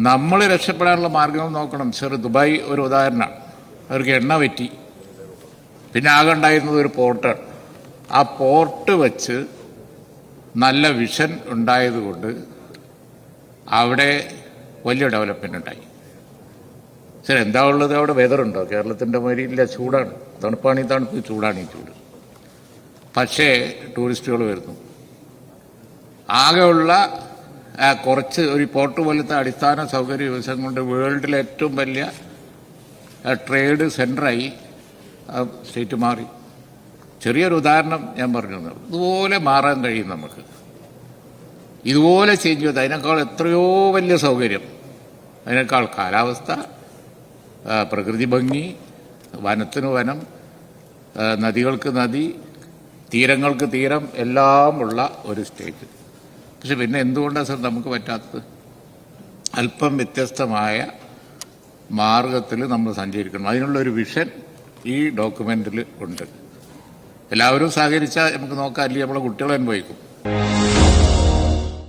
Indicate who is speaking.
Speaker 1: നമ്മൾ രക്ഷപ്പെടാനുള്ള മാർഗം നോക്കണം. ദുബായ് ഒരു ഉദാഹരണമാണ്. അവർക്ക് എണ്ണ പറ്റി, പിന്നെ ആകെ ഉണ്ടായിരുന്നത് ഒരു പോർട്ടാണ്. ആ പോർട്ട് വെച്ച് നല്ല വിഷൻ ഉണ്ടായതുകൊണ്ട് അവിടെ വലിയ ഡെവലപ്മെന്റ് ഉണ്ടായി. ശരി, എന്താ ഉള്ളത്? അവിടെ വെതറുണ്ടോ? കേരളത്തിൻ്റെ മാതിരി ഇല്ല, ചൂടാണ്. തണുപ്പാണ് ഈ തണുപ്പ്, ചൂടാണ് ഈ ചൂട്. പക്ഷേ ടൂറിസ്റ്റുകൾ വരുന്നു. ആകെയുള്ള കുറച്ച് ഒരു പോർട്ട് പോലത്തെ അടിസ്ഥാന സൗകര്യ വികസനം കൊണ്ട് വേൾഡിലെ ഏറ്റവും വലിയ ട്രേഡ് സെൻ്ററായി സ്റ്റേറ്റ് മാറി. ചെറിയൊരു ഉദാഹരണം ഞാൻ പറഞ്ഞു. ഇതുപോലെ മാറാൻ കഴിയും നമുക്ക്. ഇതുപോലെ ചേഞ്ച് ചെയ്ത് അതിനേക്കാൾ എത്രയോ വലിയ സൗകര്യം, അതിനേക്കാൾ കാലാവസ്ഥ, പ്രകൃതി ഭംഗി, വനത്തിന് വനം, നദികൾക്ക് നദി, തീരങ്ങൾക്ക് തീരം, എല്ലാമുള്ള ഒരു സ്റ്റേറ്റ്. പക്ഷെ പിന്നെ എന്തുകൊണ്ടാണ് സർ നമുക്ക് പറ്റാത്തത്? അല്പം വ്യത്യസ്തമായ മാർഗത്തിൽ നമ്മൾ സഞ്ചരിക്കണം. അതിനുള്ളൊരു വിഷൻ ഈ ഡോക്യുമെന്റിൽ ഉണ്ട്. എല്ലാവരും സഹകരിച്ചാൽ നമുക്ക് നോക്കാം, അല്ലെങ്കിൽ നമ്മളെ കുട്ടികളെ അനുഭവിക്കും.